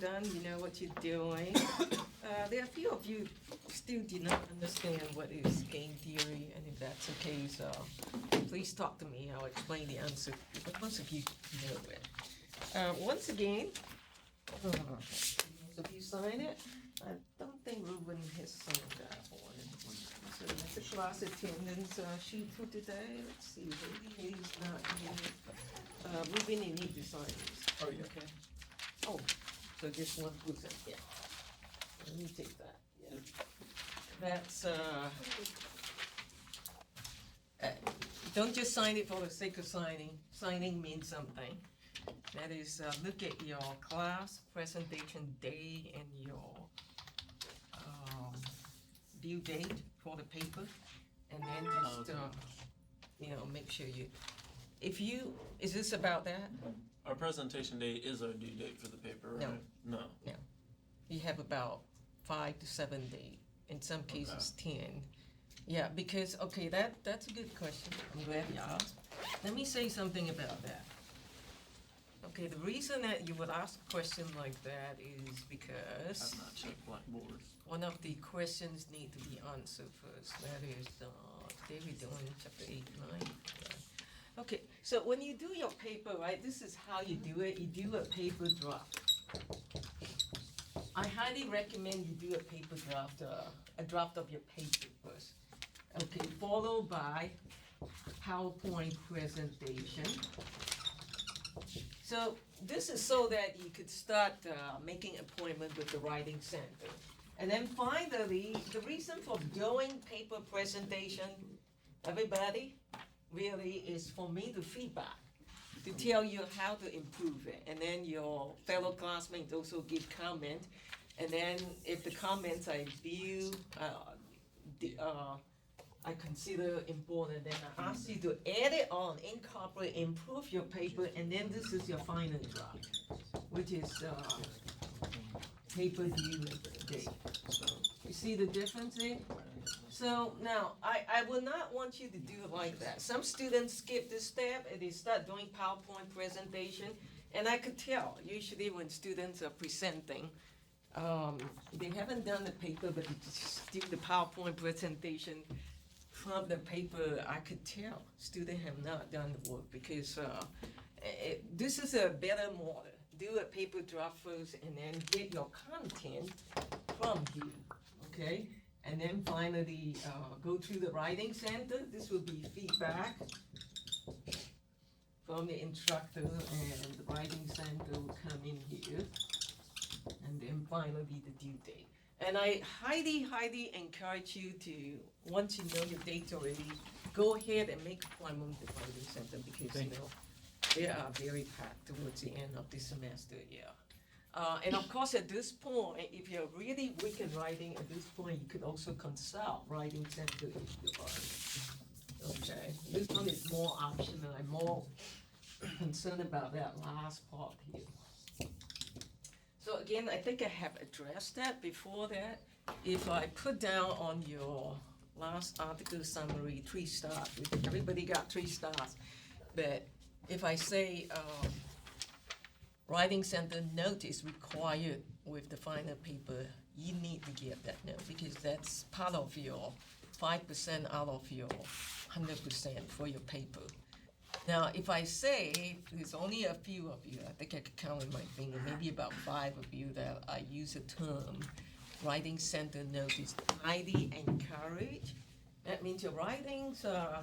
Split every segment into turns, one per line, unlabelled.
done, you know what you're doing. There are a few of you still do not understand what is game theory, and if that's the case, please talk to me. I'll explain the answer. But most of you know it. Once again, most of you sign it. I don't think Ruben has signed that one. So that's the class attendance sheet for today. Let's see, maybe he's not here. Ruben, you need to sign this.
Oh, yeah.
Okay. Oh, so just one person, yeah. Let me take that, yeah. That's, don't just sign it for the sake of signing. Signing means something. That is, look at your class presentation day and your due date for the paper, and then just, make sure you, is this about that?
Our presentation date is our due date for the paper, right? No.
You have about 5 to 7 days, in some cases 10. Yeah, because, okay, that's a good question. I'm glad you asked. Let me say something about that. Okay, the reason that you would ask a question like that is because
I've not checked Blackboard.
one of the questions need to be answered first. That is, today we're doing chapter 8, 9. Okay, so when you do your paper, right, this is how you do it. You do a paper draft. I highly recommend you do a paper draft, a draft of your paper first. Okay, followed by PowerPoint presentation. So this is so that you could start making appointment with the writing center. And then finally, the reason for doing paper presentation, everybody, really is for me to feedback, to tell you how to improve it. And then your fellow classmates also give comment. And then if the comments I view, I consider important, then I ask you to add it on, incorporate, improve your paper, and then this is your final draft, which is paper due date. You see the difference there? So now, I will not want you to do it like that. Some students skip this step and they start doing PowerPoint presentation, and I could tell, usually when students are presenting, they haven't done the paper, but they just do the PowerPoint presentation. From the paper, I could tell students have not done the work because this is a better model. Do a paper draft first and then get your content from here, okay? And then finally, go to the writing center. This will be feedback from the instructor, and the writing center will come in here. And then finally, the due date. And I highly, highly encourage you to, once you know your dates already, go ahead and make appointment with the writing center because, they are very packed towards the end of the semester, yeah. And of course, at this point, if you're really weak in writing, at this point, you could also consult writing center if you are. Okay, this one is more optional. I'm more concerned about that last part here. So again, I think I have addressed that before that. If I put down on your last article summary 3 stars, everybody got 3 stars. But if I say writing center note is required with the final paper, you need to get that note because that's part of your 5% out of your 100% for your paper. Now, if I say there's only a few of you, I think I could count with my finger, maybe about 5 of you that I use a term, writing center note is highly encouraged. That means your writings are,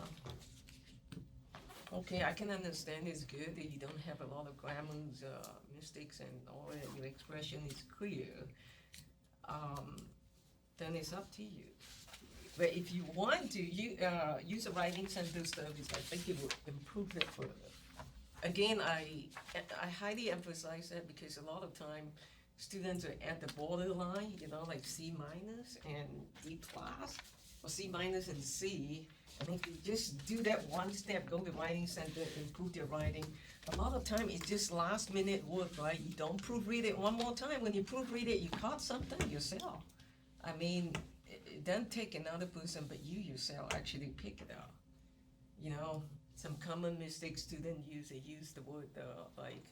okay, I can understand it's good that you don't have a lot of grammar mistakes and all that, your expression is clear. Then it's up to you. But if you want to use a writing center service, I think it will improve it further. Again, I highly emphasize that because a lot of time students are at the borderline, like C- and D+, or C- and C. And if you just do that one step, go to writing center, improve your writing, a lot of time it's just last minute work, right? You don't proofread it one more time. When you proofread it, you caught something yourself. I mean, it doesn't take another person, but you yourself actually pick it out. Some common mistakes students use, they use the word like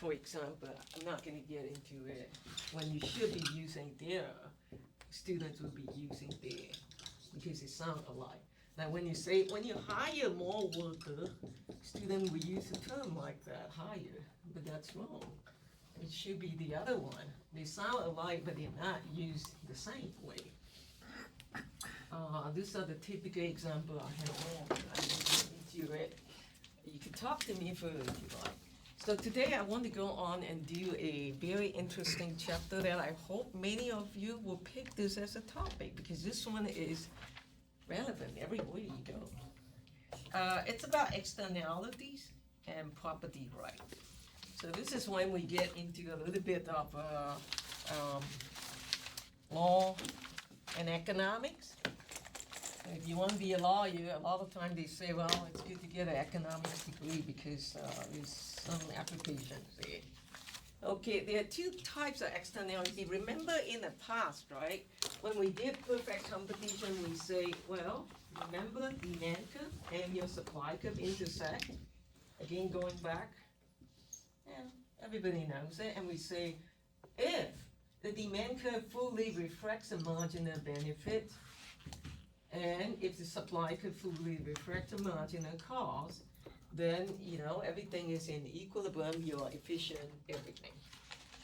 for example, I'm not gonna get into it, when you should be using there, students will be using there, because it sound alike. Now, when you hire more worker, student will use a term like that, hire, but that's wrong. It should be the other one. They sound alike, but they're not used the same way. These are the typical example I have more, but I won't get into it. You can talk to me further if you like. So today I want to go on and do a very interesting chapter that I hope many of you will pick this as a topic, because this one is relevant everywhere you go. It's about externalities and property right. So this is when we get into a little bit of law and economics. If you want to be a lawyer, a lot of times they say, well, it's good to get an economics degree because there's some applications there. Okay, there are two types of externality. Remember in the past, right, when we did perfect competition, we say, well, remember demand curve and your supply curve intersect. Again, going back, yeah, everybody knows it. And we say, if the demand curve fully reflects the marginal benefit, and if the supply curve fully reflects the marginal cost, then, you know, everything is in equilibrium, you're efficient, everything.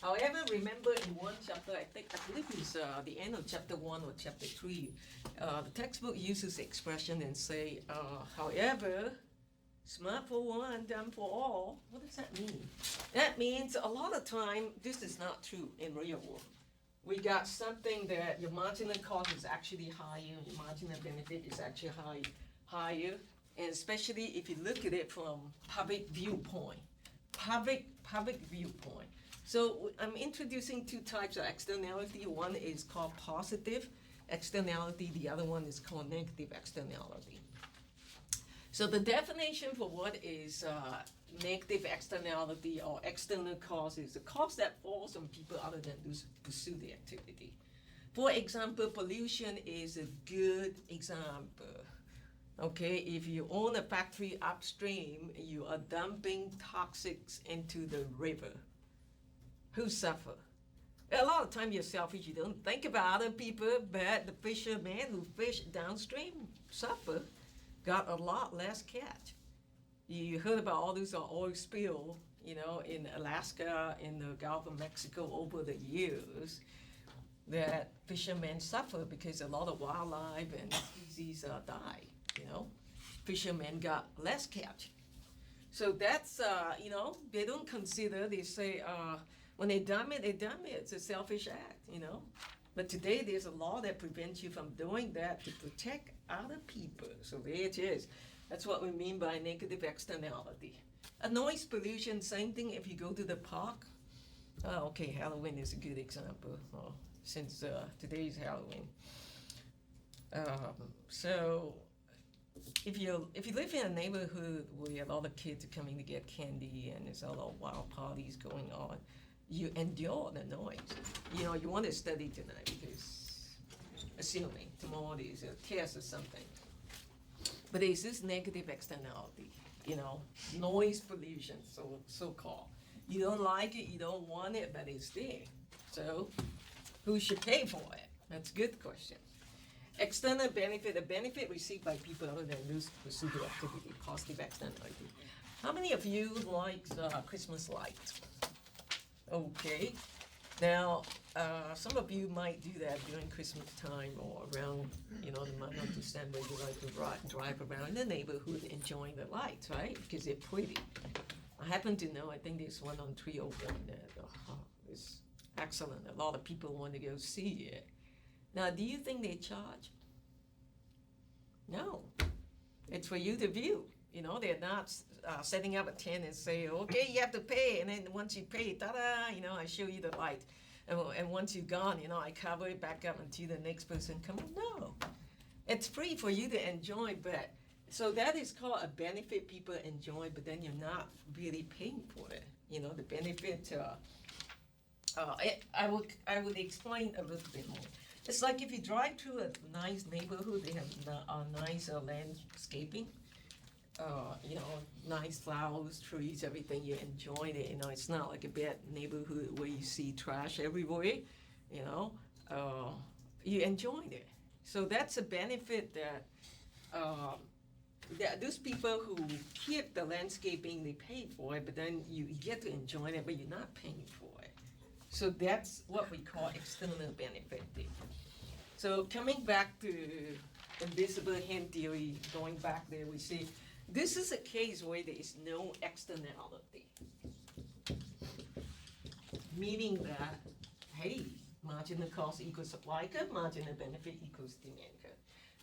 However, remember in one chapter, I believe it's the end of chapter 1 or chapter 3, the textbook uses the expression and say, however, smart for one, dumb for all. What does that mean? That means a lot of time, this is not true in real world. We got something that your marginal cost is actually higher, your marginal benefit is actually higher, and especially if you look at it from public viewpoint. So I'm introducing two types of externality. One is called positive externality, the other one is called negative externality. So the definition for what is negative externality or external cost is the cost that falls on people other than those who pursue the activity. For example, pollution is a good example. Okay, if you own a factory upstream, you are dumping toxics into the river. Who suffer? A lot of time you're selfish, you don't think about other people, but the fishermen who fish downstream suffer, got a lot less catch. You heard about all this oil spill, you know, in Alaska, in the Gulf of Mexico over the years, that fishermen suffer because a lot of wildlife and species died, you know. Fishermen got less catch. So that's, you know, they don't consider, they say, when they dump it, it's a selfish act, you know. But today there's a law that prevents you from doing that to protect other people. So there it is. That's what we mean by negative externality. A noise pollution, same thing if you go to the park. Okay, Halloween is a good example, since today is Halloween. So if you live in a neighborhood where a lot of kids are coming to get candy and there's a lot of wild parties going on, you endure the noise. You know, you want to study tonight because assuming tomorrow there's a test or something. But there's this negative externality, you know, noise pollution, so-called. You don't like it, you don't want it, but it's there. So who should pay for it? That's a good question. External benefit, a benefit received by people other than those who pursue the activity, positive externality. How many of you like Christmas lights? Okay. Now, some of you might do that during Christmas time or around, you know, the month of December. You like to drive around the neighborhood enjoying the lights, right? Because they're pretty. I happen to know, I think there's one on 301 that is excellent. A lot of people want to go see it. Now, do you think they charge? No. It's for you to view. You know, they're not setting up a tent and say, okay, you have to pay. And then once you pay, ta-da, you know, I show you the light. And once you're gone, you know, I cover it back up until the next person comes. No. It's free for you to enjoy, but so that is called a benefit people enjoy, but then you're not really paying for it. You know, the benefit, I would explain a little bit more. It's like if you drive through a nice neighborhood, they have nice landscaping. you know, nice flowers, trees, everything, you enjoy it, you know, it's not like a bad neighborhood where you see trash everywhere, you know, you enjoy it. So that's a benefit that, those people who keep the landscaping, they pay for it, but then you get to enjoy it, but you're not paying for it. So that's what we call external benefit. So coming back to invisible hand theory, going back there, we see this is a case where there is no externality. Meaning that, hey, marginal cost equals supply curve, marginal benefit equals demand curve.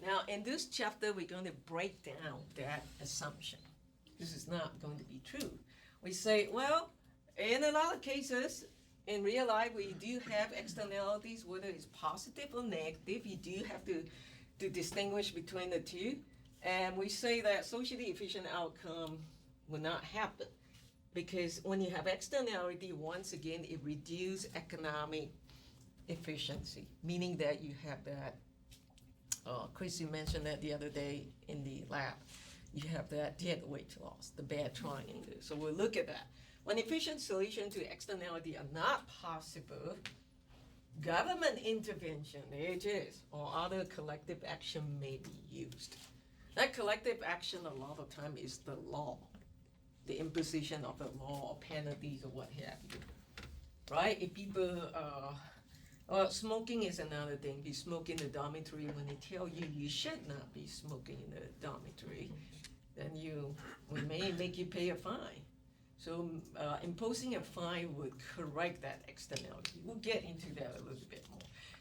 Now, in this chapter, we're going to break down that assumption. This is not going to be true. We say, well, in a lot of cases, in real life, we do have externalities, whether it's positive or negative. You do have to distinguish between the two. And we say that socially efficient outcome will not happen. Because when you have externality, once again, it reduces economic efficiency, meaning that you have that, Chrissy mentioned that the other day in the lab, you have that dead weight loss, the bad triangle. So we'll look at that. When efficient solutions to externality are not possible, government intervention, there it is, or other collective action may be used. That collective action a lot of time is the law, the imposition of the law or penalties or what have you, right? If people, smoking is another thing. If you smoke in the dormitory, when they tell you you should not be smoking in the dormitory, then we may make you pay a fine. So imposing a fine would correct that externality. We'll get into that a little bit more.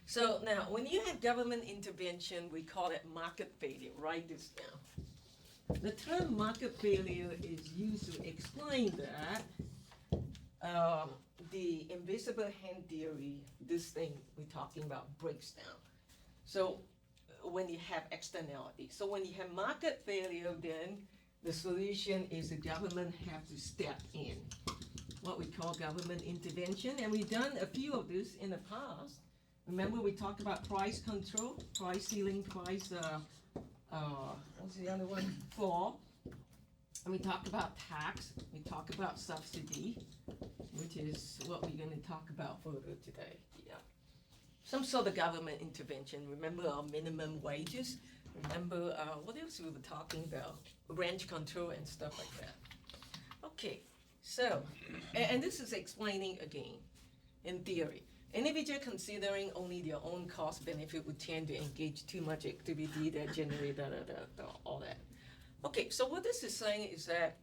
So now, when you have government intervention, we call it market failure. Write this down. The term market failure is used to explain that the invisible hand theory, this thing we're talking about, breaks down. So when you have externality. So when you have market failure, then the solution is the government have to step in, what we call government intervention. And we've done a few of this in the past. Remember we talked about price control, price ceiling, price, what's the other one? Floor. And we talk about tax, we talk about subsidy, which is what we're going to talk about further today. Yeah. Some sort of government intervention. Remember our minimum wages? Remember, what else we were talking about? Rent control and stuff like that. Okay, so, and this is explaining again, in theory. Individual considering only their own cost benefit would tend to engage too much activity that generate all that. Okay, so what this is saying is that,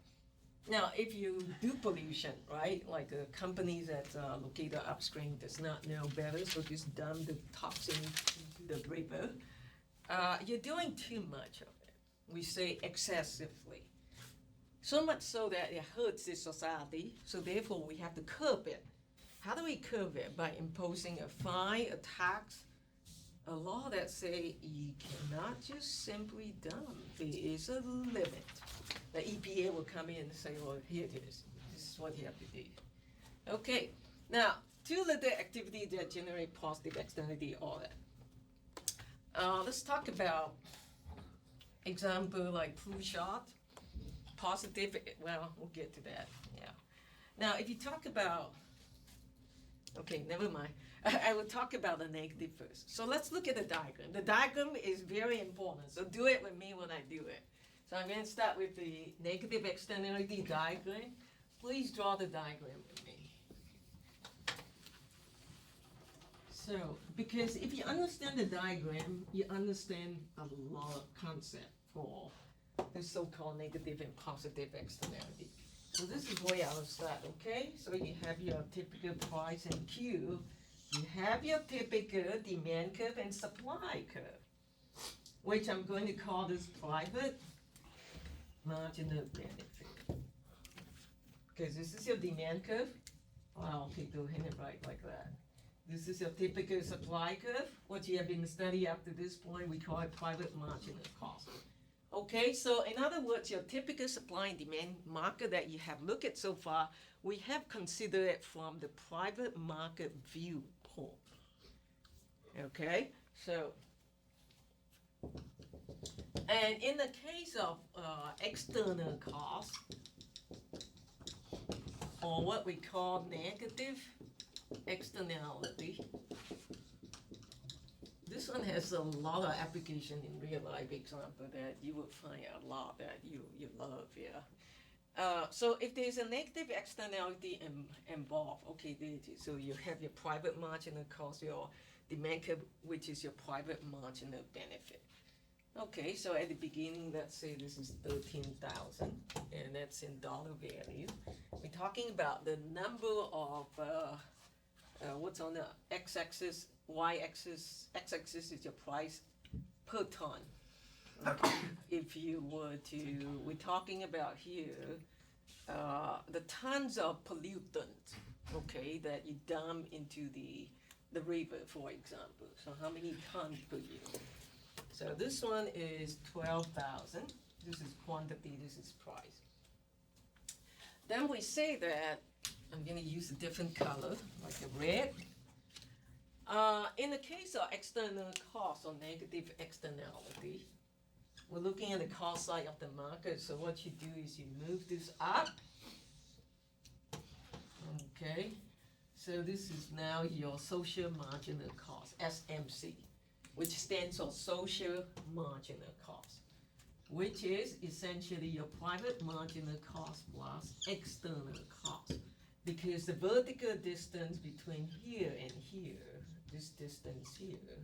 now if you do pollution, right, like a company that's located upstream does not know better, so just dump the toxin into the river, you're doing too much of it. We say excessively. So much so that it hurts the society, so therefore we have to curb it. How do we curb it? By imposing a fine, a tax, a law that say you cannot just simply dump. There is a limit. The EPA will come in and say, well, here it is. This is what you have to do. Okay, now, two little activities that generate positive externality, all that. Let's talk about example like flu shot. Positive, well, we'll get to that, yeah. Now, if you talk about, okay, never mind. I will talk about the negative first. So let's look at the diagram. The diagram is very important, so do it with me when I do it. So I'm going to start with the negative externality diagram. Please draw the diagram with me. So, because if you understand the diagram, you understand a lot of concept for the so-called negative and positive externality. So this is where I will start, okay? So you have your typical price and Q. You have your typical demand curve and supply curve, which I'm going to call this private marginal benefit. Because this is your demand curve. Well, okay, go ahead and write like that. This is your typical supply curve. What you have been studying up to this point, we call it private marginal cost. Okay, so in other words, your typical supply and demand market that you have looked at so far, we have considered it from the private market viewpoint. Okay, so And in the case of external cost, or what we call negative externality, this one has a lot of application in real life example that you will find a lot that you love, yeah. So if there's a negative externality involved, okay, there it is. So you have your private marginal cost, your demand curve, which is your private marginal benefit. Okay, so at the beginning, let's say this is 13,000, and that's in dollar value. We're talking about the number of what's on the x-axis, y-axis. X-axis is your price per ton. Okay. If you were to, we're talking about here the tons of pollutant, okay, that you dump into the river, for example. So how many tons per year? So this one is 12,000. This is quantity, this is price. Then we say that, I'm gonna use a different color, like a red. In the case of external cost or negative externality, we're looking at the cost side of the market. So what you do is you move this up. Okay, so this is now your social marginal cost, SMC, which stands for social marginal cost, which is essentially your private marginal cost plus external cost. Because the vertical distance between here and here, this distance here,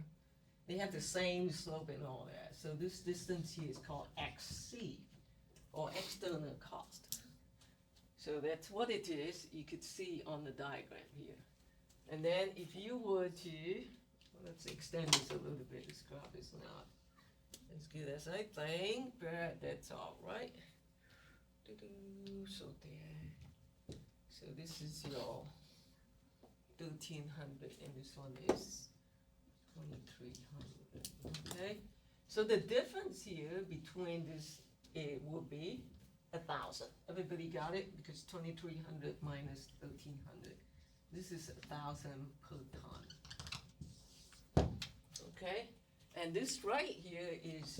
they have the same slope and all that. So this distance here is called XC, or external cost. So that's what it is. You could see on the diagram here. And then if you were to, let's extend this a little bit. This graph is not as good as I think, but that's all right. So there. So this is your 1,300, and this one is 2,300. Okay. So the difference here between this, it will be 1,000. Everybody got it? Because 2,300 minus 1,300. This is 1,000 per ton. Okay, and this right here is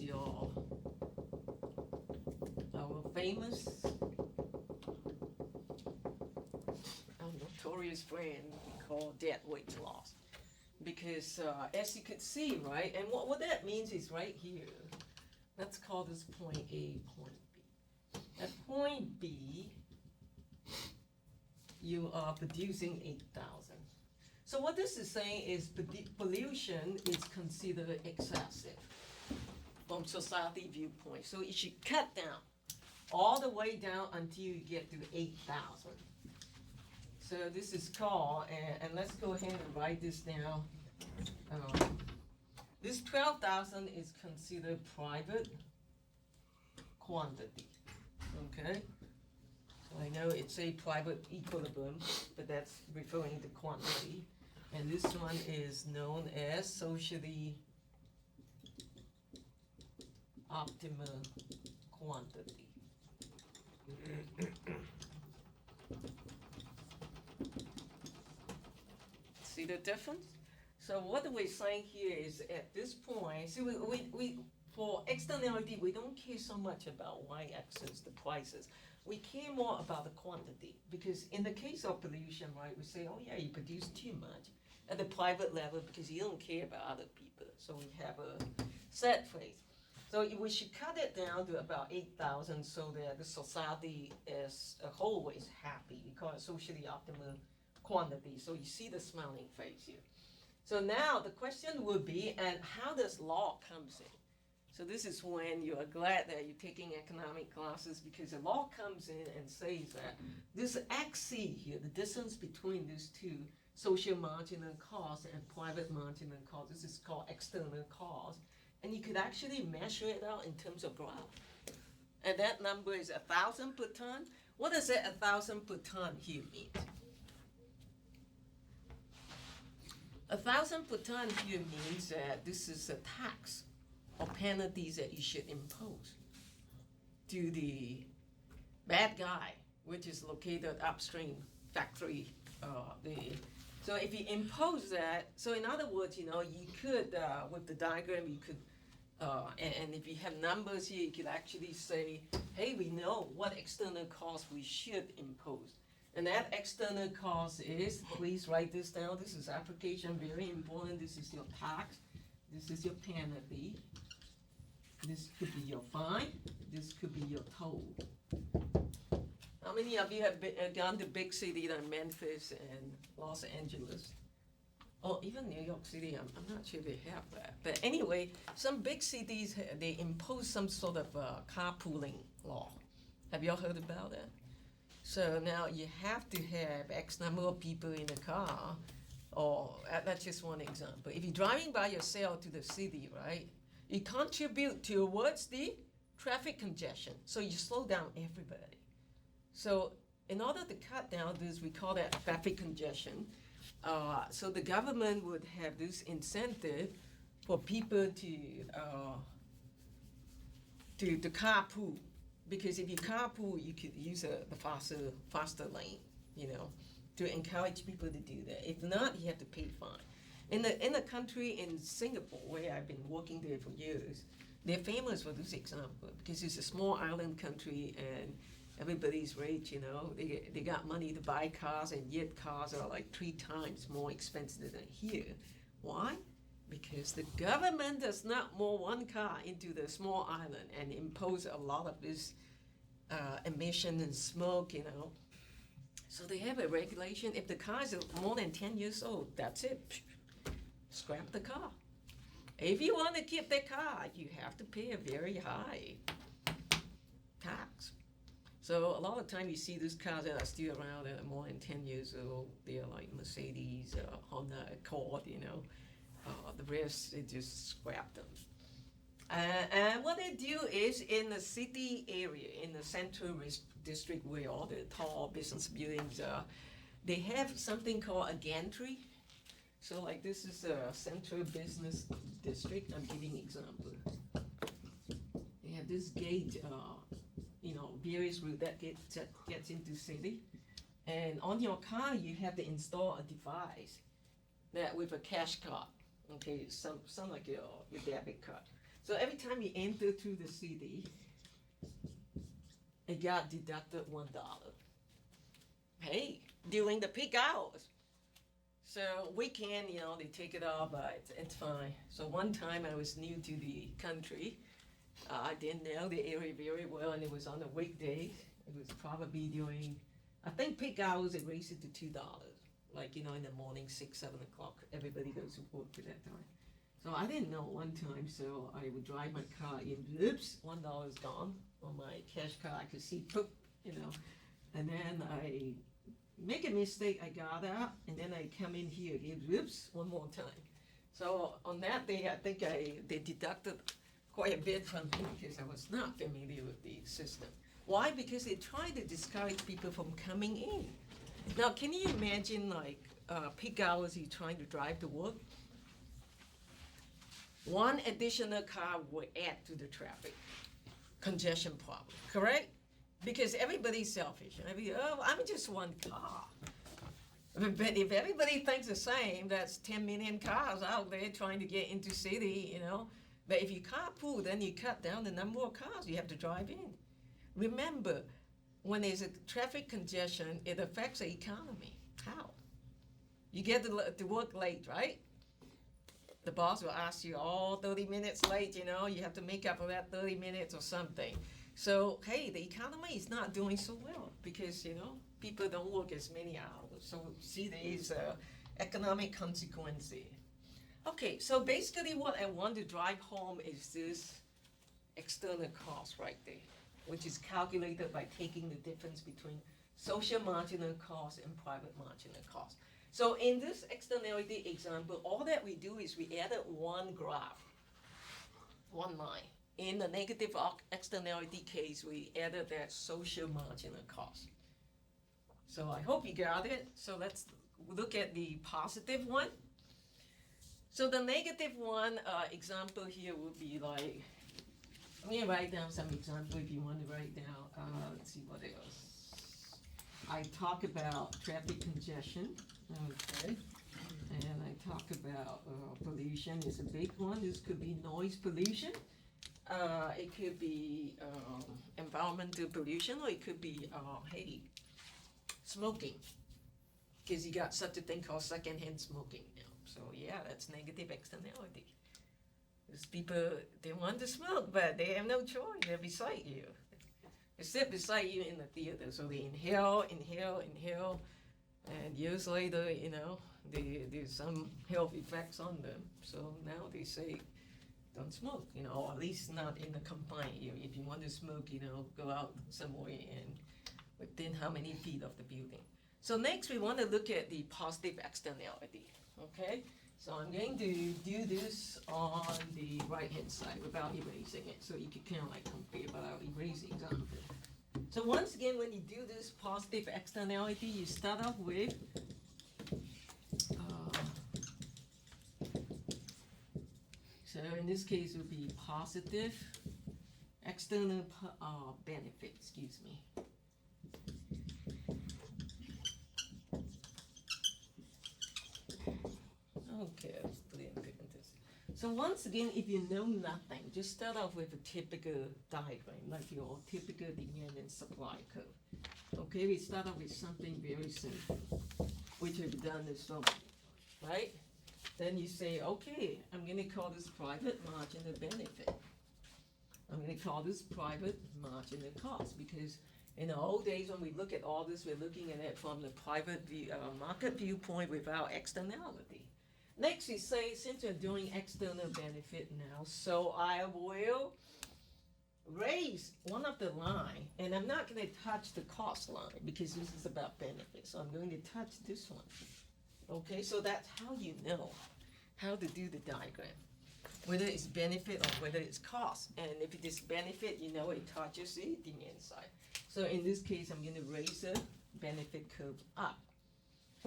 our famous, notorious brand called dead weight loss. Because as you could see, right, and what that means is right here, let's call this point A, point B. At point B, you are producing 8,000. So what this is saying is pollution is considered excessive from society viewpoint. So it should cut down all the way down until you get to 8,000. So this is called, and let's go ahead and write this down. This 12,000 is considered private quantity, okay? So I know it's a private equilibrium, but that's referring to quantity. And this one is known as socially optimal quantity. See the difference? So what we're saying here is at this point, see we for externality, we don't care so much about y-axis, the prices. We care more about the quantity, because in the case of pollution, right, we say, oh yeah, you produce too much at the private level because you don't care about other people. So we have a set phrase. So we should cut it down to about 8,000 so that the society as a whole is happy. We call it socially optimal quantity. So you see the smiling face here. So now the question would be, and how does law comes in? So this is when you are glad that you're taking economic classes, because the law comes in and says that this XC here, the distance between these two, social marginal cost and private marginal cost, this is called external cost, and you could actually measure it out in terms of graph. And that number is 1,000 per ton. What does that 1,000 per ton here mean? 1,000 per ton here means that this is a tax or penalties that you should impose to the bad guy, which is located upstream factory. So if you impose that, so in other words, you know, you could, with the diagram, you could And if you have numbers here, you could actually say, hey, we know what external cost we should impose. And that external cost is, please write this down, this is application, very important, this is your tax, this is your penalty, this could be your fine, this could be your toll. How many of you have gone to big cities like Memphis and Los Angeles? Or even New York City, I'm not sure they have that. But anyway, some big cities, they impose some sort of carpooling law. Have y'all heard about that? So now you have to have X number of people in a car, or that's just one example. If you're driving by yourself to the city, right, you contribute towards the traffic congestion. So you slow down everybody. So in order to cut down this, we call that traffic congestion. So the government would have this incentive for people to carpool, because if you carpool, you could use the faster lane, to encourage people to do that. If not, you have to pay fine. In the country, in Singapore, where I've been working there for years, they're famous for this example because it's a small island country and everybody's rich, they got money to buy cars, and yet cars are like 3 times more expensive than here. Why? Because the government does not move one car into the small island and impose a lot of this emission and smoke, So they have a regulation. If the car is more than 10 years old, that's it. Scrap the car. If you want to keep the car, you have to pay a very high tax. So a lot of time you see these cars that are still around that are more than 10 years old. They are like Mercedes, Honda Accord, the rest, they just scrap them. And what they do is in the city area, in the central district where all the tall business buildings are, they have something called a gantry. So like this is a central business district. I'm giving example. They have this gate, various route that gets into city. And on your car, you have to install a device that with a cash card. Okay, some like your debit card. So every time you enter through the city, it got deducted $1. Hey, during the peak hours. So weekend, they take it off, but it's fine. So one time I was new to the country. I didn't know the area very well, and it was on a weekday. It was probably during, I think peak hours, it raised it to $2. Like, in the morning, 6, 7 o'clock, everybody goes to work at that time. So I didn't know one time, so I would drive my car in, oops, $1 is gone on my cash card. I could see, poop, and then I make a mistake, I got out, and then I come in here again, oops, one more time. So on that day, I think they deducted quite a bit from me because I was not familiar with the system. Why? Because they try to discourage people from coming in. Now, can you imagine peak hours you're trying to drive to work? One additional car will add to the traffic congestion problem, correct? Because everybody's selfish. I'm just one car. But if everybody thinks the same, that's 10 million cars out there trying to get into city, But if you carpool, then you cut down the number of cars you have to drive in. Remember, when there's a traffic congestion, it affects the economy. How? You get to work late, right? The boss will ask you, 30 minutes late, you have to make up for that 30 minutes or something. So, hey, the economy is not doing so well because, people don't work as many hours. So, see, there is economic consequences. Okay, so basically what I want to drive home is this external cost right there, which is calculated by taking the difference between social marginal cost and private marginal cost. So in this externality example, all that we do is we added one graph, one line. In the negative externality case, we added that social marginal cost. So I hope you got it. So let's look at the positive one. So the negative one example here would be like, let me write down some example if you want to write down. Let's see what else. I talk about traffic congestion. Okay. And I talk about pollution is a big one. This could be noise pollution. It could be environmental pollution, or it could be, hey, smoking. Because you got such a thing called secondhand smoking now. So yeah, that's negative externality. Because people, they want to smoke, but they have no choice. They're beside you. They sit beside you in the theater, so they inhale, and years later, there's some health effects on them. So now they say, don't smoke, or at least not in a confined area. If you want to smoke, go out somewhere and within how many feet of the building. So next, we want to look at the positive externality, okay? So I'm going to do this on the right-hand side without erasing it, so you can kind of like compare without erasing something. So once again, when you do this positive externality, you start off with so in this case, it would be positive external benefit, excuse me. Okay, let's put it in parentheses. So once again, if you know nothing, just start off with a typical diagram, like your typical demand and supply curve. Okay, we start off with something very simple, which we've done this one, right? Then you say, okay, I'm gonna call this private marginal benefit. I'm gonna call this private marginal cost, because in the old days when we look at all this, we're looking at it from the private market viewpoint without externality. Next, you say, since you're doing external benefit now, so I will raise one of the line, and I'm not going to touch the cost line because this is about benefit, so I'm going to touch this one. Okay, so that's how you know how to do the diagram, whether it's benefit or whether it's cost. And if it is benefit, it touches the demand side. So in this case, I'm going to raise the benefit curve up.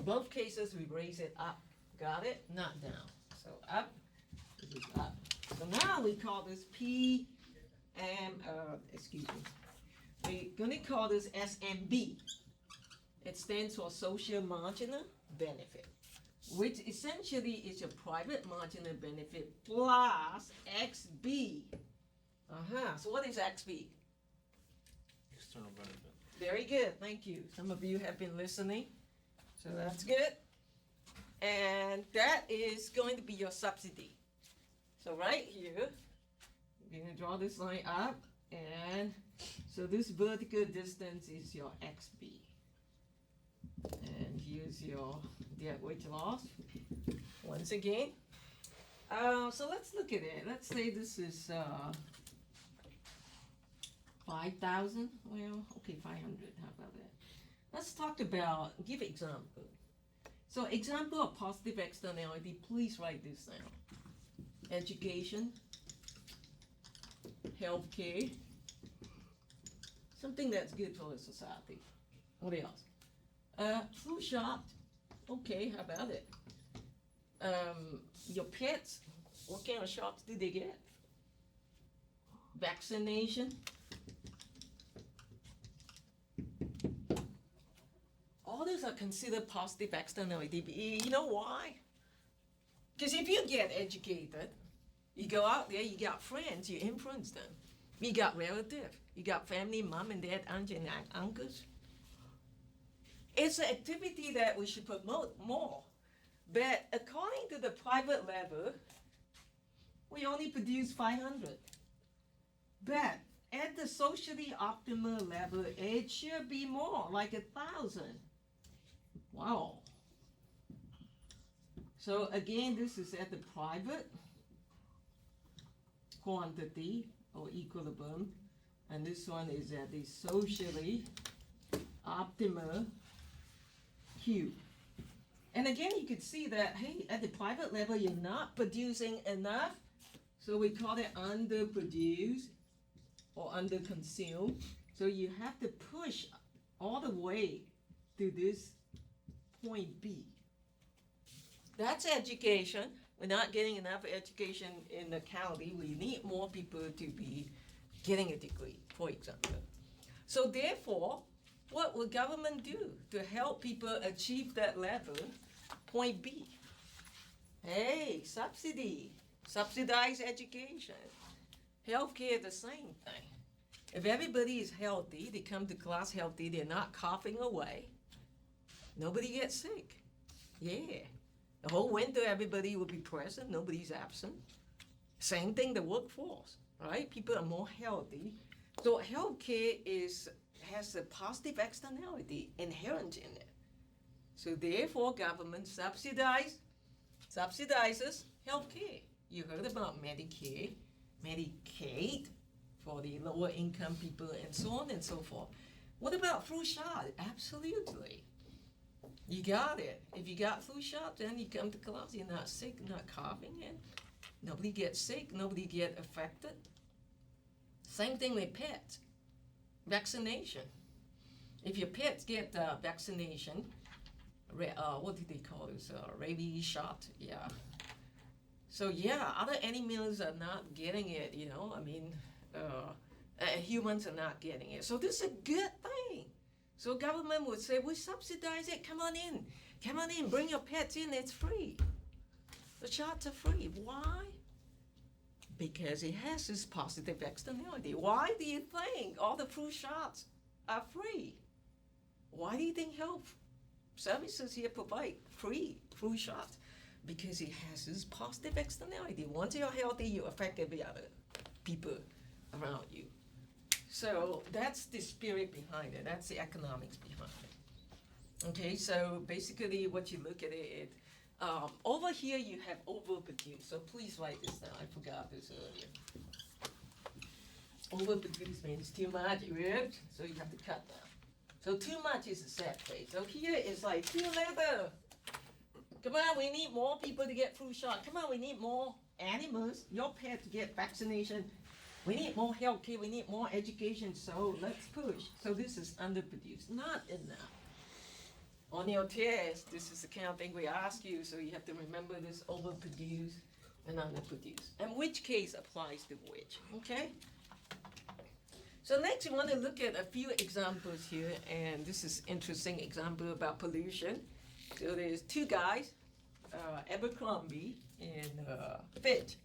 Both cases, we raise it up. Got it? Not down. So up, this is up. So now we call this we're gonna call this SMB. It stands for social marginal benefit, which essentially is your private marginal benefit plus XB. So what is XB?
External benefit.
Very good, thank you. Some of you have been listening, so that's good. And that is going to be your subsidy. So right here, you're going to draw this line up, and so this vertical distance is your XB. And here's your dead weight loss. Once again. So let's look at it. Let's say this is 5,000. Well, okay, 500. How about that? Let's talk about, give example. So example of positive externality, please write this down. Education, healthcare, something that's good for the society. What else? Food shop, okay, how about it? Your pets, what kind of shops do they get? Vaccination. All those are considered positive externality. You know why? Because if you get educated, you go out there, you got friends, you influence them. You got relatives, you got family, mom and dad, aunts and uncles. It's an activity that we should promote more. But according to the private level, we only produce 500. But at the socially optimal level, it should be more, like 1,000. Wow. So again, this is at the private quantity or equilibrium, and this one is at the socially optimal Q. And again, you could see that, hey, at the private level, you're not producing enough, so we call it underproduced or underconsumed. So you have to push all the way to this point B. That's education. We're not getting enough education in the county. We need more people to be getting a degree, for example. So therefore, what will government do to help people achieve that level, point B? subsidy, subsidized education. Healthcare, the same thing. If everybody is healthy, they come to class healthy, they're not coughing away, nobody gets sick. Yeah. The whole winter, everybody will be present, nobody's absent. Same thing, the workforce, right? People are more healthy. So healthcare has a positive externality inherent in it. So therefore, government subsidizes healthcare. You heard about Medicare, Medicaid for the lower income people, and so on and so forth. What about flu shot? Absolutely. You got it. If you got flu shot, then you come to class, you're not sick, not coughing, and nobody gets sick, nobody get affected. Same thing with pets. Vaccination. If your pets get vaccination, what do they call this? Rabies shot, yeah. So yeah, other animals are not getting it, you know, I mean, humans are not getting it. So this is a good thing. So government would say, we subsidize it, come on in, bring your pets in, it's free. The shots are free. Why? Because it has this positive externality. Why do you think all the flu shots are free? Why do you think health services here provide free flu shots? Because it has this positive externality. Once you're healthy, you affect every other people around you. So that's the spirit behind it. That's the economics behind it. Okay, so basically what you look at it, over here you have overproduce. So please write this down. I forgot this earlier. Overproduce means too much, right? So you have to cut down. So too much is a sad phase. So here it's like, see you later. Come on, we need more people to get flu shot. Come on, we need more animals, your pet to get vaccination. We need more healthcare, we need more education, so let's push. So this is underproduced, not enough. On your test, this is the kind of thing we ask you, so you have to remember this overproduce and underproduce. And which case applies to which, okay? So next we want to look at a few examples here, and this is interesting example about pollution. So there's two guys, Abercrombie and Fitch.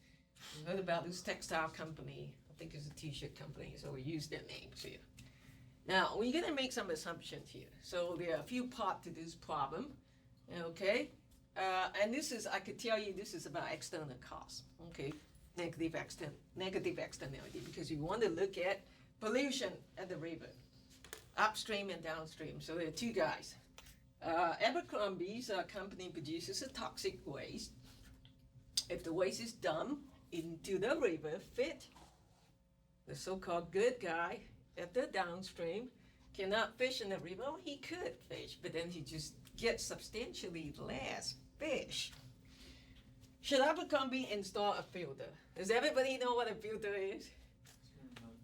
You heard about this textile company. I think it's a t-shirt company, so we use their names here. Now, we're gonna make some assumptions here. So there are a few parts to this problem, okay? And this is, I could tell you, this is about external costs, okay? Negative externality, because you want to look at pollution at the river, upstream and downstream. So there are two guys. Abercrombie's company produces a toxic waste. If the waste is dumped into the river, Fitch, the so-called good guy at the downstream, cannot fish in the river. Well, he could fish, but then he just gets substantially less fish. Should Abercrombie install a filter? Does everybody know what a filter is?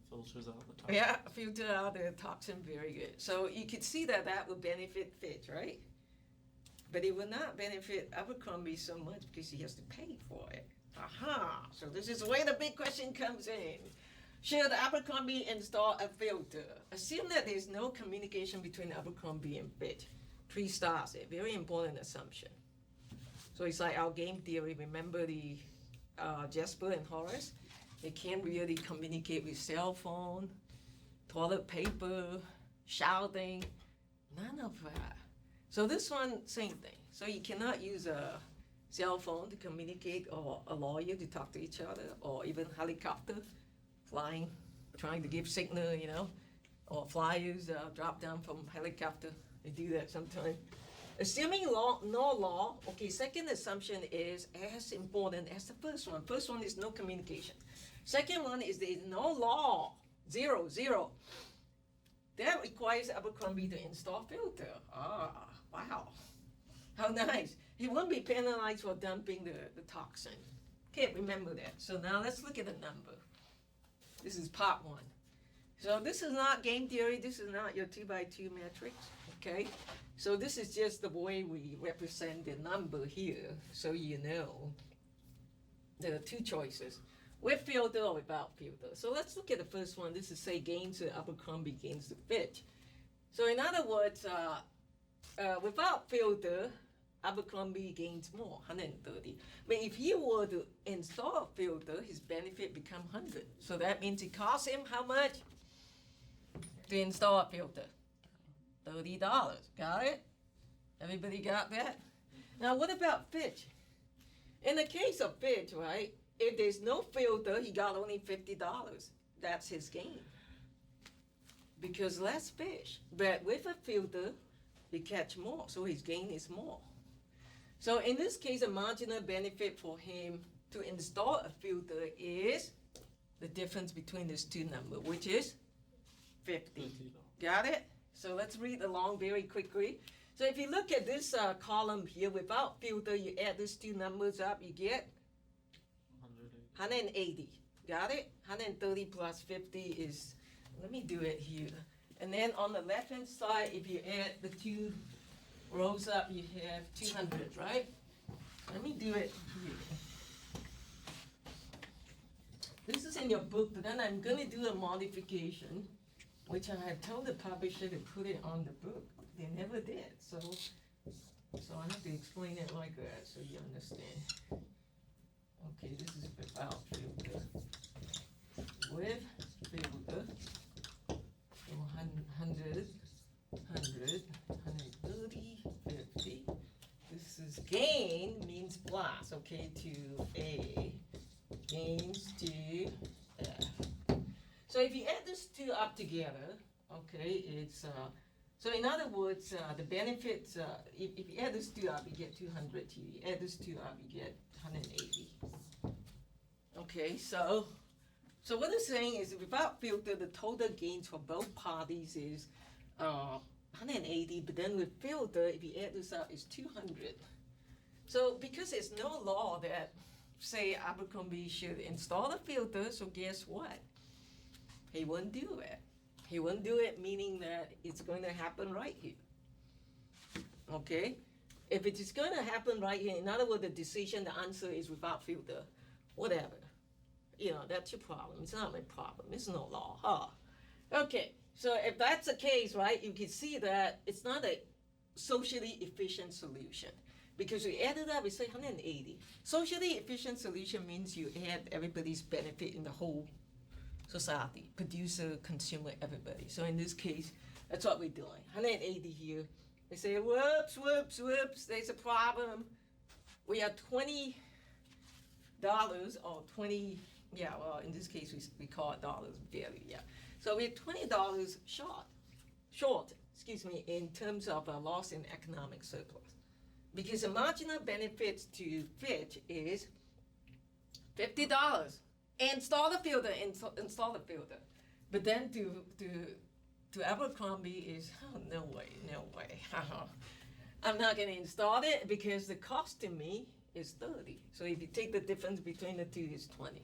Filters out the toxin.
Yeah, filter out the toxin, very good. So you could see that that would benefit Fitch, right? But it will not benefit Abercrombie so much because he has to pay for it. Aha! So this is where the big question comes in. Should Abercrombie install a filter? Assume that there's no communication between Abercrombie and Fitch. 3 stars, a very important assumption. So it's like our game theory. Remember the Jasper and Horace? They can't really communicate with cell phone, toilet paper, shouting, none of that. So this one, same thing. So you cannot use a cell phone to communicate, or a lawyer to talk to each other, or even helicopter flying, trying to give signal, you know, or flyers drop down from helicopter. They do that sometimes. Assuming no law, okay, second assumption is as important as the first one. First one is no communication. Second one is there is no law, zero. That requires Abercrombie to install filter. Ah, wow, how nice. He won't be penalized for dumping the toxin. Okay, remember that. So now let's look at the number. This is part 1. So this is not game theory, this is not your 2x2 matrix, okay? So this is just the way we represent the number here, so you know. There are 2 choices, with filter or without filter. So let's look at the first one. This is say gains to Abercrombie, gains to Fitch. So in other words, without filter, Abercrombie gains more, 130. But if he were to install a filter, his benefit become 100. So that means it costs him how much to install a filter? $30. Got it? Everybody got that? Now what about Fitch? In the case of Fitch, right, if there's no filter, he got only $50. That's his gain. Because less fish. But with a filter, he catch more, so his gain is more. So in this case, a marginal benefit for him to install a filter is the difference between these two numbers, which is 50. Got it? So let's read along very quickly. So if you look at this column here, without filter, you add these two numbers up, you get 180. Got it? 130 plus 50 is, let me do it here. And then on the left-hand side, if you add the two rows up, you have 200, right? Let me do it here. This is in your book, but then I'm going to do a modification, which I had told the publisher to put it on the book. They never did, so I have to explain it like that so you understand. Okay, this is without filter. With filter, 100, 130, 50. This is gain means plus, okay, to A, gains to F. So if you add these two up together, okay, it's, so in other words, the benefits, if you add these two up, you get 200 here. You add these two up, you get 180. Okay, so what it's saying is without filter, the total gains for both parties is 180, but then with filter, if you add this up, it's 200. So because there's no law that say Abercrombie should install a filter, so guess what? He wouldn't do it. He wouldn't do it, meaning that it's going to happen right here. Okay? If it is going to happen right here, in other words, the decision, the answer is without filter, whatever. You know, that's your problem. It's not my problem. It's no law. Huh? Okay, so if that's the case, right, you can see that it's not a socially efficient solution. Because you add it up, it's like 180. Socially efficient solution means you add everybody's benefit in the whole society, producer, consumer, everybody. So in this case, that's what we're doing. 180 here. They say, whoops, whoops, whoops, there's a problem. We have $20 or 20, yeah, well, in this case, we call it dollars value, yeah. So we're $20 short, in terms of a loss in economic surplus. Because the marginal benefits to Fitch is $50. Install the filter, install the filter. But then to Abercrombie is, oh, no way. I'm not gonna install it because the cost to me is 30. So if you take the difference between the two, it's 20.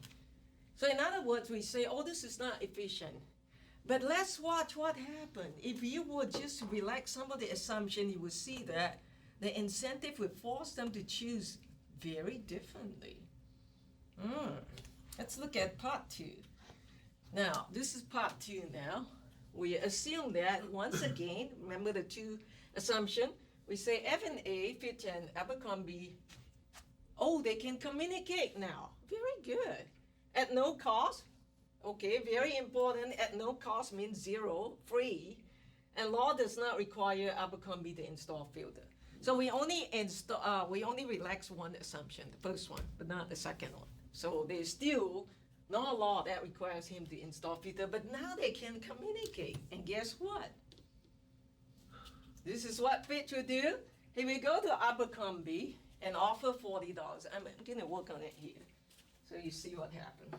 So in other words, we say, oh, this is not efficient. But let's watch what happened. If you would just relax some of the assumption, you would see that the incentive would force them to choose very differently. Let's look at part 2. Now, this is part 2 now. We assume that, once again, remember the two assumptions, we say F and A, Fitch and Abercrombie, oh, they can communicate now. Very good. At no cost. Okay, very important. At no cost means zero, free. And law does not require Abercrombie to install filter. So we only relax one assumption, the first one, but not the second one. So there's still no law that requires him to install filter, but now they can communicate. And guess what? This is what Fitch will do. He will go to Abercrombie and offer $40. I'm gonna work on it here, so you see what happened.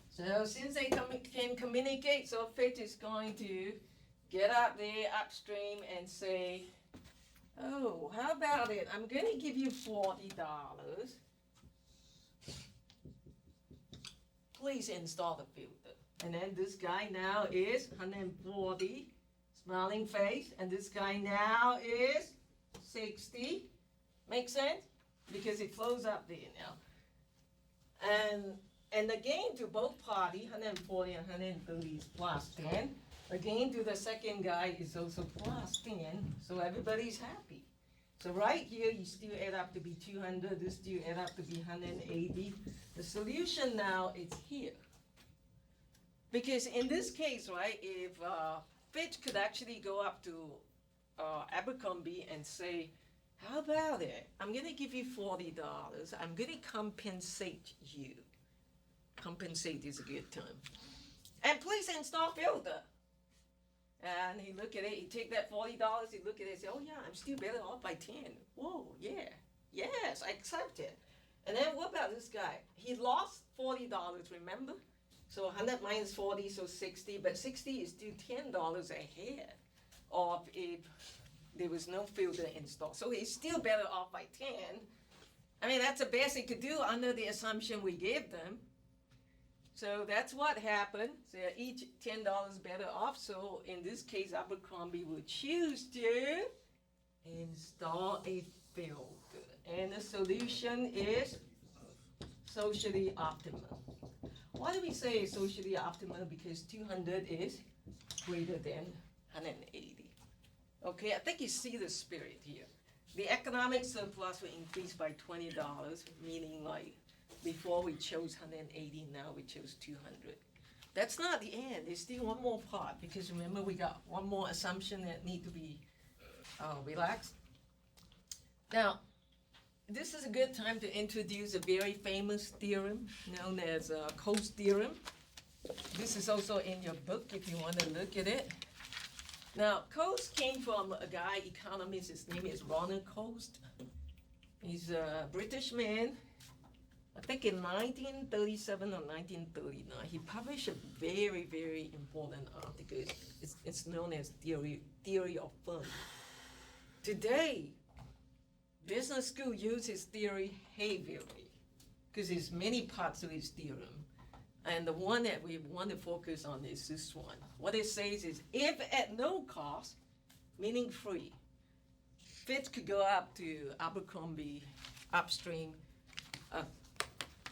So since they can communicate, so Fitch is going to get up there upstream and say, oh, how about it? I'm gonna give you $40. Please install the filter. And then this guy now is 140, smiling face, and this guy now is 60. Make sense? Because it flows up there now. And the gain to both parties, 140 and 130 is plus 10. The gain to the second guy is also plus 10, so everybody's happy. So right here, you still add up to be 200, this still add up to be 180. The solution now is here. Because in this case, right, if Fitch could actually go up to Abercrombie and say, how about it? I'm gonna give you $40. I'm gonna compensate you. Compensate is a good term. And please install filter. And he look at it, he take that $40, he look at it and say, oh yeah, I'm still better off by 10. Whoa, yeah, yes, I accept it. And then what about this guy? He lost $40, remember? So 100 minus 40, so 60, but 60 is still $10 ahead of if there was no filter installed. So he's still better off by 10. I mean, that's the best he could do under the assumption we gave them. So that's what happened. So they're each $10 better off. So in this case, Abercrombie would choose to install a filter. And the solution is socially optimal. Why do we say it's socially optimal? Because 200 is greater than 180. Okay, I think you see the spirit here. The economic surplus will increase by $20, meaning like before we chose 180, now we chose 200. That's not the end. There's still one more part, because remember we got one more assumption that need to be relaxed. Now, this is a good time to introduce a very famous theorem known as Coase theorem. This is also in your book if you want to look at it. Now, Coase came from a guy, economist, his name is Ronald Coase. He's a British man. I think in 1937 or 1939, he published a very, very important article. It's known as theory of funds. Today, business school use his theory heavily because there's many parts to his theorem. And the one that we want to focus on is this one. What it says is, if at no cost, meaning free, Fitch could go up to Abercrombie upstream,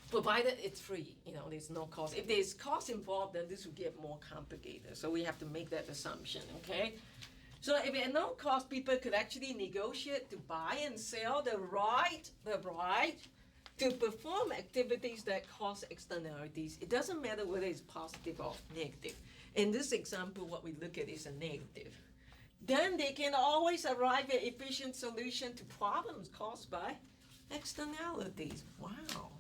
provided it's free, there's no cost. If there's cost involved, then this will get more complicated. So we have to make that assumption, okay? So if at no cost, people could actually negotiate to buy and sell the right to perform activities that cause externalities. It doesn't matter whether it's positive or negative. In this example, what we look at is a negative. Then they can always arrive at efficient solution to problems caused by externalities. Wow.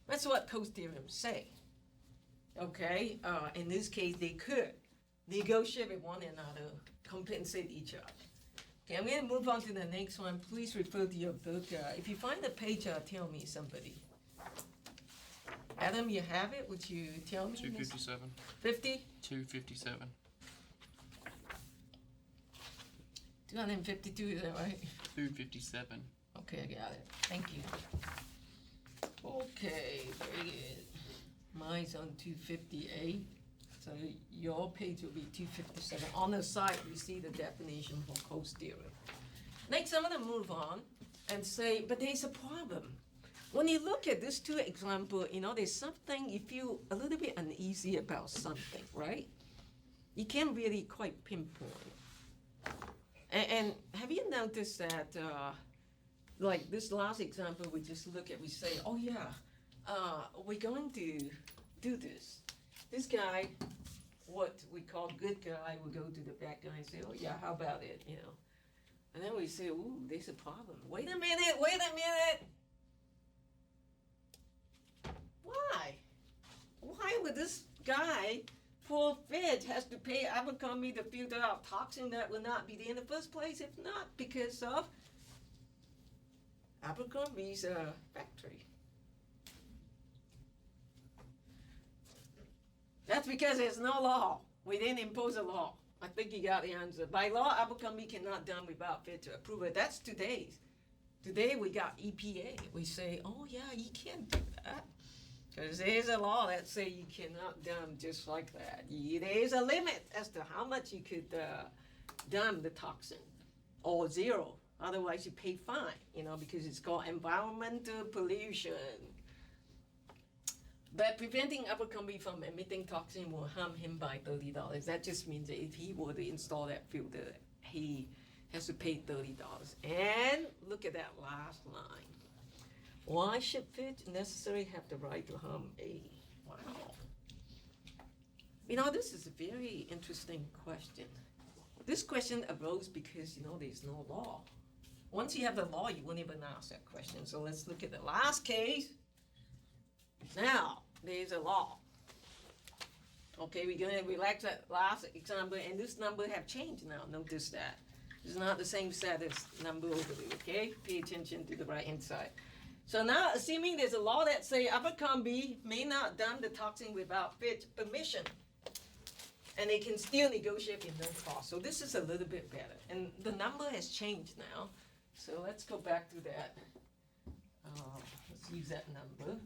That's what Coase theorems say. Okay, in this case, they could negotiate with one another, compensate each other. Okay, I'm going to move on to the next one. Please refer to your book. If you find the page, tell me, somebody. Adam, you have it? Would you tell me?
257.
50?
257.
252, is that right?
257.
Okay, I got it. Thank you. Okay, very good. Mine's on 258. So your page will be 257. On the side, you see the definition for Coase theorem. Next, I'm going to move on and say, but there's a problem. When you look at these two examples, there's something you feel a little bit uneasy about something, right? You can't really quite pinpoint. And have you noticed that, like this last example we just look at, we say, oh yeah, we're going to do this. This guy, what we call good guy, will go to the bad guy and say, oh yeah, how about it, And then we say, ooh, there's a problem. Wait a minute. Why? Why would this guy, poor Fitch, has to pay Abercrombie to filter out toxin that will not be there in the first place, if not because of Abercrombie's factory? That's because there's no law. We didn't impose a law. I think you got the answer. By law, Abercrombie cannot done without Fitch to approve it. That's today's. Today we got EPA. We say, oh yeah, you can't do that. Because there's a law that say you cannot dump just like that. There's a limit as to how much you could dump the toxin, or zero. Otherwise you pay fine, because it's called environmental pollution. But preventing Abercrombie from emitting toxin will harm him by $30. That just means that if he were to install that filter, he has to pay $30. And look at that last line. Why should Fitch necessarily have the right to harm A? Wow. You know, this is a very interesting question. This question arose because, you know, there's no law. Once you have the law, you wouldn't even ask that question. So let's look at the last case. Now, there's a law. Okay, we're going to relax that last example, and this number have changed now. Notice that. It's not the same set as number over there, okay? Pay attention to the right-hand side. So now, assuming there's a law that say Abercrombie may not dump the toxin without Fitch permission, and they can still negotiate in no cost. So this is a little bit better. And the number has changed now. So let's go back to that. Let's use that number.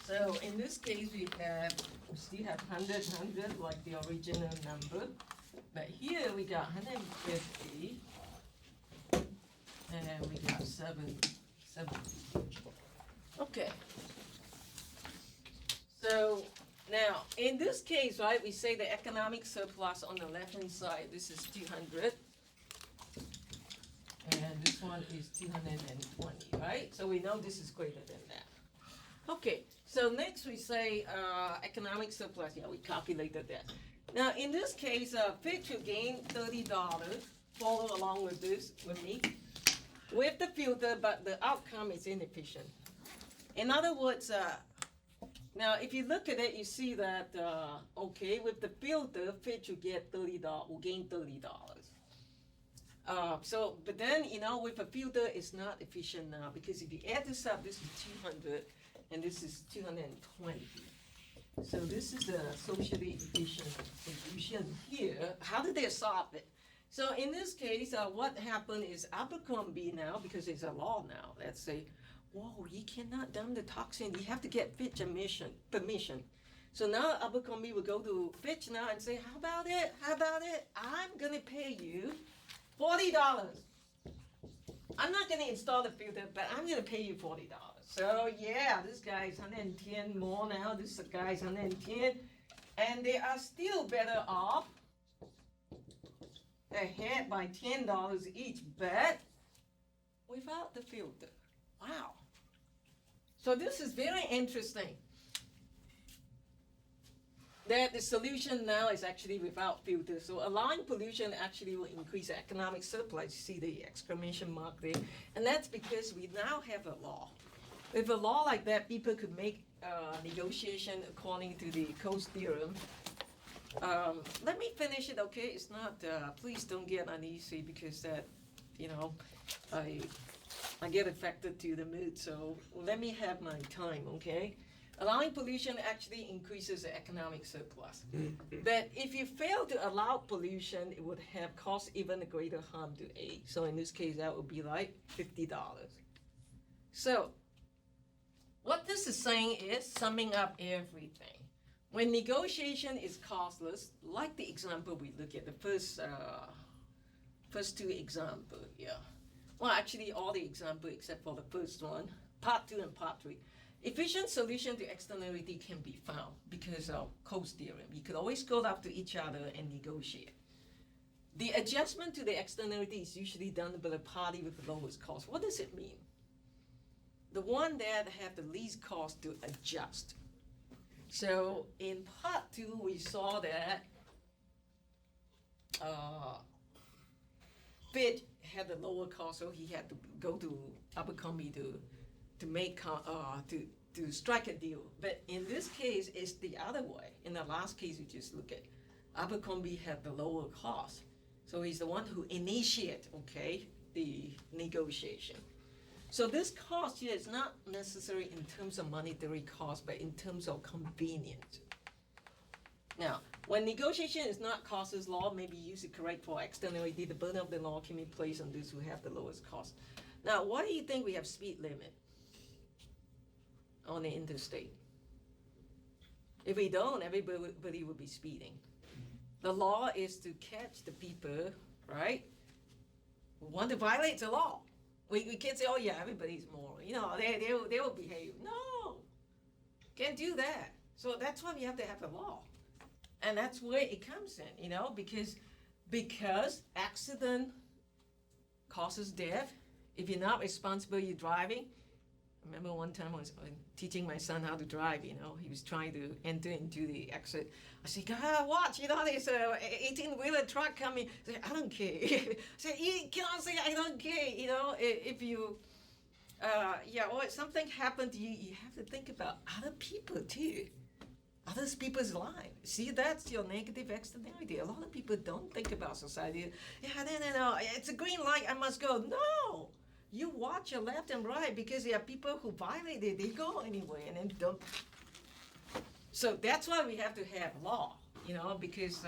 So in this case, we still have 100, 100 like the original number. But here we got 150, and we got 70. Okay. So now, in this case, right, we say the economic surplus on the left-hand side, this is 200. And this one is 220, right? So we know this is greater than that. Okay, so next we say economic surplus. Yeah, we calculated that. Now, in this case, Fitch will gain $30. Follow along with this with me. With the filter, but the outcome is inefficient. In other words, now if you look at it, you see that, okay, with the filter, Fitch will get $30, will gain $30. But then, you know, with a filter, it's not efficient now, because if you add this up, this is 200, and this is 220. So this is a socially efficient solution here. How did they solve it? So in this case, what happened is Abercrombie now, because it's a law now, let's say, whoa, you cannot dump the toxin. You have to get Fitch permission. So now Abercrombie will go to Fitch now and say, how about it? I'm going to pay you $40. I'm not going to install the filter, but I'm going to pay you $40. So yeah, this guy's 110 more now. This guy's 110. And they are still better off. Ahead by $10 each, but without the filter. Wow. So this is very interesting. That the solution now is actually without filter. So allowing pollution actually will increase economic surplus. You see the exclamation mark there. And that's because we now have a law. With a law like that, people could make negotiation according to the Coase theorem. Let me finish it, okay? It's not, please don't get uneasy, because that, you know, I get affected to the mood, so let me have my time, okay? Allowing pollution actually increases the economic surplus. But if you fail to allow pollution, it would have caused even a greater harm to A. So in this case, that would be like $50. So what this is saying is, summing up everything. When negotiation is costless, like the example we look at, the first two examples, yeah. Well, actually all the examples except for the first one, part 2 and part 3. Efficient solution to externality can be found because of Coase theorem. You could always go up to each other and negotiate. The adjustment to the externality is usually done by the party with the lowest cost. What does it mean? The one that have the least cost to adjust. So in part 2, we saw that Fitch had the lower cost, so he had to go to Abercrombie to make to strike a deal. But in this case, it's the other way. In the last case, we just look at Abercrombie had the lower cost, so he's the one who initiated, okay, the negotiation. So this cost here is not necessary in terms of monetary cost, but in terms of convenience. Now, when negotiation is not costless, law may be used to correct for externality. The burden of the law can be placed on those who have the lowest cost. Now, why do you think we have speed limit on the interstate? If we don't, everybody would be speeding. The law is to catch the people, right, who want to violate the law. We can't say, oh yeah, everybody's moral. You know, they will behave. No, can't do that. So that's why we have to have a law. And that's where it comes in, you know, because because accident causes death. If you're not responsible, you're driving. I remember one time I was teaching my son how to drive, he was trying to enter into the exit. I said, God, watch, there's a 18-wheeler truck coming. I said, I don't care. I said, you cannot say I don't care, if you, or if something happened to you, you have to think about other people too. Other people's lives. See, that's your negative externality. A lot of people don't think about society. Yeah, no, it's a green light, I must go. No! You watch your left and right because there are people who violate it, they go anyway and then don't. So that's why we have to have law, because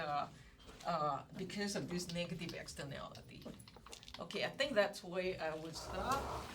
of this negative externality. Okay, I think that's where I would stop.